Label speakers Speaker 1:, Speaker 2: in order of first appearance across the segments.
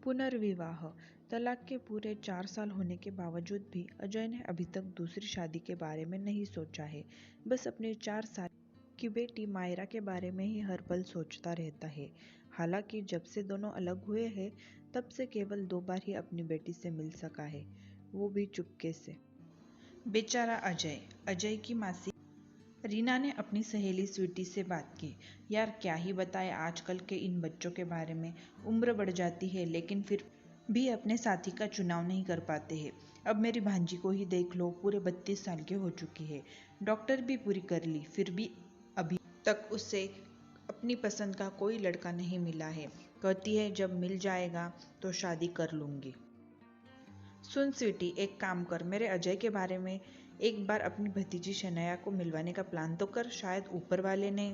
Speaker 1: पुनर्विवाह। तलाक के पूरे 4 साल होने के बावजूद भी अजय ने अभी तक दूसरी शादी के बारे में नहीं सोचा है। बस अपनी 4 साल की बेटी मायरा के बारे में ही हर पल सोचता रहता है। हालांकि जब से दोनों अलग हुए हैं तब से केवल 2 बार ही अपनी बेटी से मिल सका है, वो भी चुपके से। बेचारा अजय। अजय की मासी रीना ने अपनी सहेली स्वीटी से बात की। यार क्या ही बताए आजकल के इन बच्चों के बारे में। उम्र बढ़ जाती है लेकिन फिर भी अपने साथी का चुनाव नहीं कर पाते हैं। अब मेरी भांजी को ही देख लो, पूरे 32 साल की हो चुकी है, डॉक्टर भी पूरी कर ली, फिर भी अभी तक उसे अपनी पसंद का कोई लड़का नहीं मिला है। कहती है जब मिल जाएगा तो शादी कर लूंगी। सुन स्वीटी, एक काम कर, मेरे अजय के बारे में एक बार अपनी भतीजी शनाया को मिलवाने का प्लान तो कर। शायद ऊपर वाले ने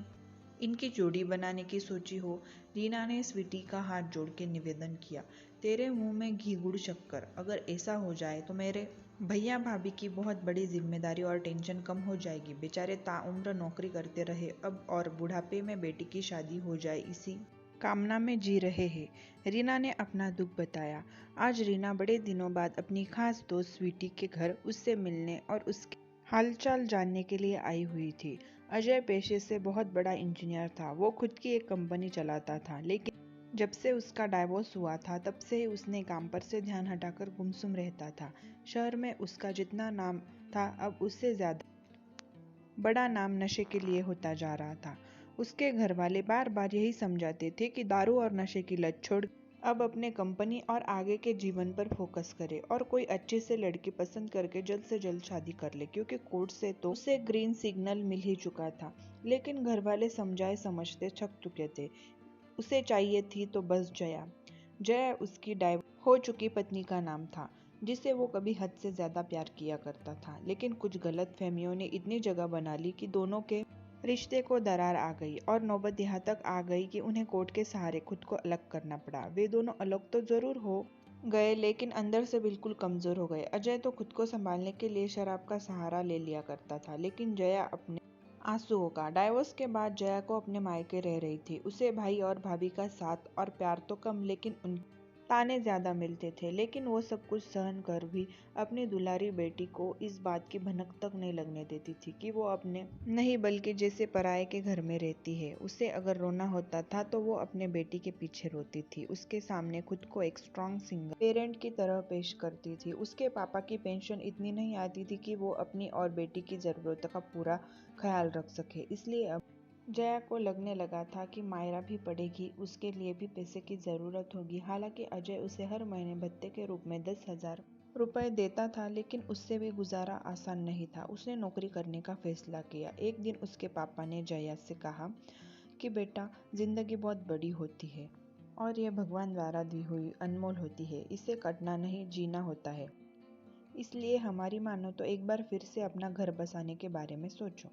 Speaker 1: इनकी जोड़ी बनाने की सोची हो। रीना ने स्वीटी का हाथ जोड़ के निवेदन किया। तेरे मुंह में घी गुड़ शक्कर। अगर ऐसा हो जाए तो मेरे भैया भाभी की बहुत बड़ी जिम्मेदारी और टेंशन कम हो जाएगी। बेचारे ताउम्र नौकरी करते रहे अब और बुढ़ापे में बेटी की शादी हो जाए, इसी कामना में जी रहे हैं। रीना ने अपना दुख बताया। आज रीना बड़े दिनों बाद अपनी खास दोस्त स्वीटी के घर उससे मिलने और उसके हालचाल जानने के लिए आई हुई थी। अजय पेशे से बहुत बड़ा इंजीनियर था। वो खुद की एक कंपनी चलाता था, लेकिन जब से उसका डाइवोर्स हुआ था तब से ही उसने काम पर से ध्यान हटाकर गुमसुम रहता था। शहर में उसका जितना नाम था अब उससे ज्यादा बड़ा नाम नशे के लिए होता जा रहा था। उसके घर वाले बार बार यही समझाते थे कि दारू और नशे की लत छोड़ अब अपने कंपनी और आगे के जीवन पर फोकस करे और कोई अच्छे से लड़की पसंद करके जल्द से जल्द शादी कर ले, क्योंकि कोर्ट से तो उसे ग्रीन सिग्नल मिल ही चुका था। लेकिन घर वाले समझाए समझते थक चुके थे। उसे चाहिए थी तो बस जया। जया उसकी डाइवोर्स हो चुकी पत्नी का नाम था, जिसे वो कभी हद से ज्यादा प्यार किया करता था। लेकिन कुछ गलत फहमियों ने इतनी जगह बना ली कि दोनों के रिश्ते को दरार आ गई और नौबत यहाँ तक आ गई कि उन्हें कोर्ट के सहारे खुद को अलग करना पड़ा। वे दोनों अलग तो जरूर हो गए लेकिन अंदर से बिल्कुल कमजोर हो गए। अजय तो खुद को संभालने के लिए शराब का सहारा ले लिया करता था, लेकिन जया अपने आंसुओं का। डाइवोर्स के बाद जया को अपने मायके रह रही थी। उसे भाई और भाभी का साथ और प्यार तो कम लेकिन उन ताने ज्यादा मिलते थे। लेकिन वो सब कुछ सहन कर भी अपनी दुलारी बेटी को इस बात की भनक तक नहीं लगने देती थी कि वो अपने नहीं बल्कि जैसे पराये के घर में रहती है। उसे अगर रोना होता था तो वो अपने बेटी के पीछे रोती थी। उसके सामने खुद को एक स्ट्रॉन्ग सिंगल पेरेंट की तरह पेश करती थी। उसके पापा की पेंशन इतनी नहीं आती थी कि वो अपनी और बेटी की जरूरतों का पूरा ख्याल रख सके। इसलिए अब जया को लगने लगा था कि मायरा भी पढ़ेगी, उसके लिए भी पैसे की जरूरत होगी। हालांकि अजय उसे हर महीने भत्ते के रूप में 10,000 रुपए देता था, लेकिन उससे भी गुजारा आसान नहीं था। उसने नौकरी करने का फैसला किया। एक दिन उसके पापा ने जया से कहा कि बेटा, जिंदगी बहुत बड़ी होती है और यह भगवान द्वारा दी हुई अनमोल होती है। इसे कटना नहीं, जीना होता है। इसलिए हमारी मानो तो एक बार फिर से अपना घर बसाने के बारे में सोचो,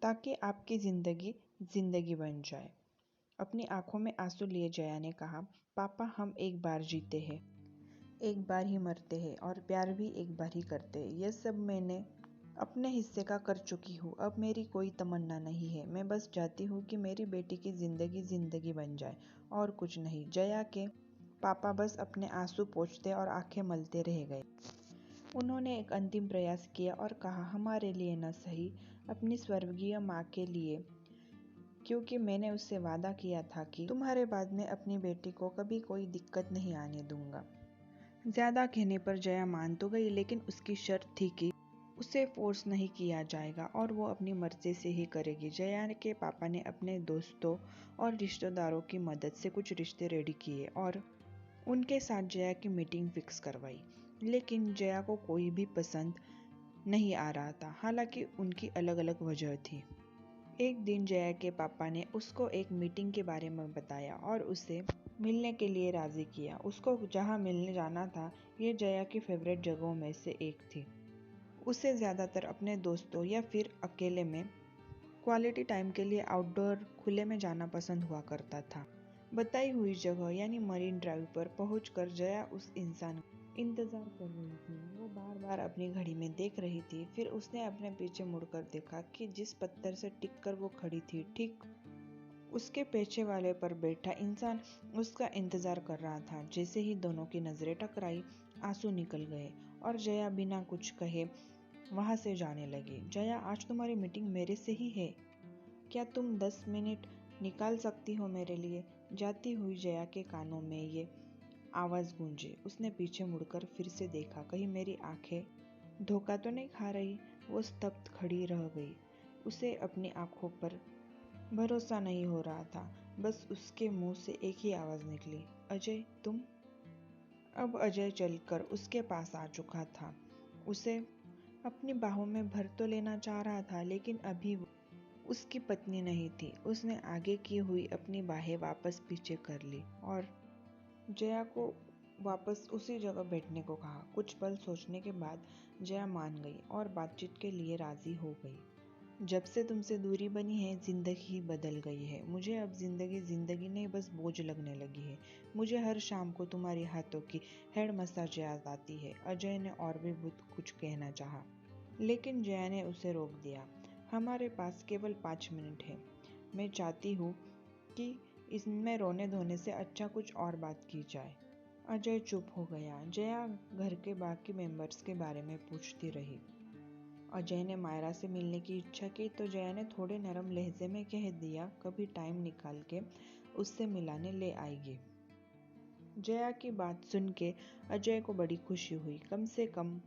Speaker 1: ताकि आपकी जिंदगी जिंदगी बन जाए। अपनी आंखों में आंसू लिए जया ने कहा, पापा, हम एक बार जीते हैं, एक बार ही मरते हैं और प्यार भी एक बार ही करते हैं। यह सब मैंने अपने हिस्से का कर चुकी हूँ। अब मेरी कोई तमन्ना नहीं है। मैं बस चाहती हूँ कि मेरी बेटी की जिंदगी जिंदगी बन जाए और कुछ नहीं। जया के पापा बस अपने आंसू पोंछते और आंखें मलते रह गए। उन्होंने एक अंतिम प्रयास किया और कहा, हमारे लिए न सही, अपनी स्वर्गीय माँ के लिए, क्योंकि मैंने उससे वादा किया था कि तुम्हारे बाद में अपनी बेटी को कभी कोई दिक्कत नहीं आने दूंगा। ज्यादा कहने पर जया मान तो गई, लेकिन उसकी शर्त थी कि उसे फोर्स नहीं किया जाएगा और वो अपनी मर्जी से ही करेगी। जया के पापा ने अपने दोस्तों और रिश्तेदारों की मदद से कुछ रिश्ते रेडी किए और उनके साथ जया की मीटिंग फिक्स करवाई। लेकिन जया को कोई भी पसंद नहीं आ रहा था। हालांकि उनकी अलग अलग वजह थी। एक दिन जया के पापा ने उसको एक मीटिंग के बारे में बताया और उसे मिलने के लिए राजी किया। उसको जहाँ मिलने जाना था ये जया की फेवरेट जगहों में से एक थी। उसे ज्यादातर अपने दोस्तों या फिर अकेले में क्वालिटी टाइम के लिए आउटडोर खुले में जाना पसंद हुआ करता था। बताई हुई जगह यानी मरीन ड्राइव पर पहुंचकर जया उस इंसान इंतजार कर रही थी। वो बार बार अपनी घड़ी में देख रही थी। फिर उसने अपने पीछे मुड़कर देखा कि जिस पत्थर से टिक कर वो खड़ी थी, ठीक उसके पीछे वाले पर बैठा इंसान उसका इंतजार कर रहा था। जैसे ही दोनों की नजरें टकराई, आंसू निकल गए और जया बिना कुछ कहे वहां से जाने लगी। जया, आज तुम्हारी मीटिंग मेरे से ही है, क्या तुम 10 मिनट निकाल सकती हो मेरे लिए? जाती हुई जया के कानों में ये आवाज गूंजी। उसने पीछे मुड़कर फिर से देखा, कहीं मेरी आंखें धोखा तो नहीं खा रही। वो स्तब्ध खड़ी रह गई। उसे अपनी आंखों पर भरोसा नहीं हो रहा था। बस उसके मुंह से एक ही आवाज निकली, अजय तुम? अब अजय चलकर उसके पास आ चुका था। उसे अपनी बाहों में भर तो लेना चाह रहा था, लेकिन अभी वो उसकी पत्नी नहीं थी। उसने आगे की हुई अपनी बाहें वापस पीछे कर ली और जया को वापस उसी जगह बैठने को कहा। कुछ पल सोचने के बाद जया मान गई और बातचीत के लिए राजी हो गई। जब से तुमसे दूरी बनी है, जिंदगी ही बदल गई है। मुझे अब जिंदगी जिंदगी नहीं, बस बोझ लगने लगी है। मुझे हर शाम को तुम्हारे हाथों की हेड मसाज याद आती है। अजय ने और भी बहुत कुछ कहना चाहा, लेकिन जया ने उसे रोक दिया। हमारे पास केवल 5 मिनट है। मैं चाहती हूँ कि इसमें रोने धोने से अच्छा कुछ और बात की जाए। अजय चुप हो गया। जया घर के बाकी मेंबर्स के बारे में पूछती रही। अजय ने मायरा से मिलने की इच्छा की तो जया ने थोड़े नरम लहजे में कह दिया, कभी टाइम निकाल के उससे मिलाने ले आएगी। जया की बात सुन के अजय को बड़ी खुशी हुई। कम से कम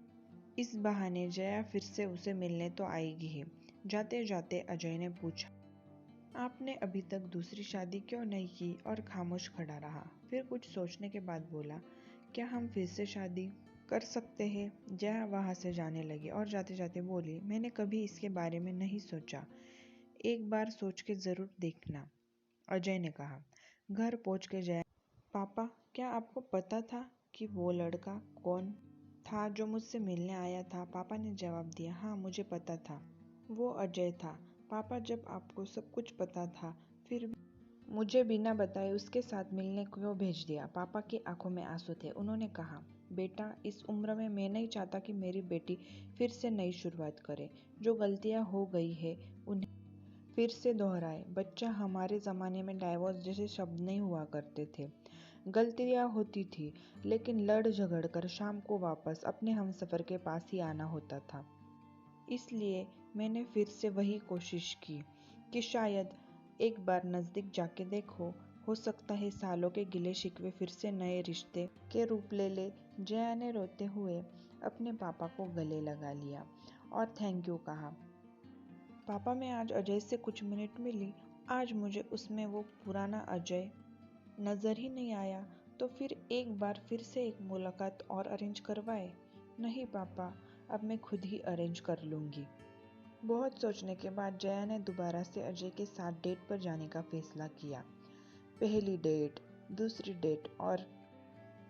Speaker 1: इस बहाने जया फिर से उसे मिलने तो आएगी ही। जाते जाते अजय ने पूछा, आपने अभी तक दूसरी शादी क्यों नहीं की? और खामोश खड़ा रहा। फिर कुछ सोचने के बाद बोला, क्या हम फिर से शादी कर सकते हैं? जया वहां से जाने लगी और जाते जाते बोली, मैंने कभी इसके बारे में नहीं सोचा, एक बार सोच के जरूर देखना। अजय ने कहा। घर पहुंच के जया, पापा क्या आपको पता था कि वो लड़का कौन था जो मुझसे मिलने आया था? पापा ने जवाब दिया, हाँ मुझे पता था, वो अजय था। पापा, जब आपको सब कुछ पता था फिर मुझे बिना बताए उसके साथ मिलने क्यों भेज दिया? पापा की आंखों में आंसू थे। उन्होंने कहा, बेटा इस उम्र में मैं नहीं चाहता कि मेरी बेटी फिर से नई शुरुआत करे। जो गलतियां हो गई है उन्हें फिर से दोहराए। बच्चा, हमारे ज़माने में डाइवोर्स जैसे शब्द नहीं हुआ करते थे। गलतियां होती थी, लेकिन लड़ झगड़ कर शाम को वापस अपने हमसफ़र के पास ही आना होता था। इसलिए मैंने फिर से वही कोशिश की कि शायद एक बार नज़दीक जाके देखो, हो सकता है सालों के गिले शिकवे फिर से नए रिश्ते के रूप ले ले। जया ने रोते हुए अपने पापा को गले लगा लिया और थैंक यू कहा। पापा, मैं आज अजय से कुछ मिनट मिली, आज मुझे उसमें वो पुराना अजय नजर ही नहीं आया। तो फिर एक बार फिर से एक मुलाकात और अरेंज करवाए? नहीं पापा, अब मैं खुद ही अरेंज कर लूंगी। बहुत सोचने के बाद जया ने दोबारा से अजय के साथ डेट पर जाने का फैसला किया। पहली डेट, दूसरी डेट और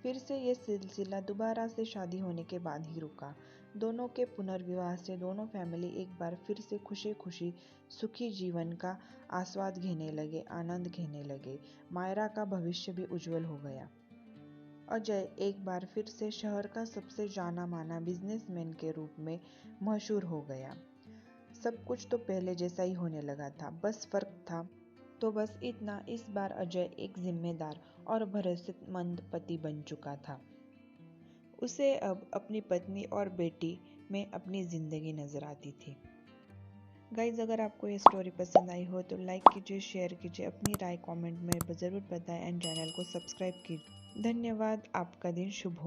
Speaker 1: फिर से ये सिलसिला दोबारा से शादी होने के बाद ही रुका। दोनों के पुनर्विवाह से दोनों फैमिली एक बार फिर से खुशी खुशी सुखी जीवन का आस्वाद घेने लगे, आनंद घेने लगे। मायरा का भविष्य भी उज्जवल हो गया। अजय एक बार फिर से शहर का सबसे जाना माना बिजनेसमैन के रूप में मशहूर हो गया। सब कुछ तो पहले जैसा ही होने लगा था, बस फर्क था तो बस इतना, इस बार अजय एक जिम्मेदार और भरोसेमंद पति बन चुका था। उसे अब अपनी पत्नी और बेटी में अपनी जिंदगी नजर आती थी। गाइज, अगर आपको ये स्टोरी पसंद आई हो तो लाइक कीजिए, शेयर कीजिए, अपनी राय कमेंट में ज़रूर बताएं एंड चैनल को सब्सक्राइब कीजिए। धन्यवाद। आपका दिन शुभ हो।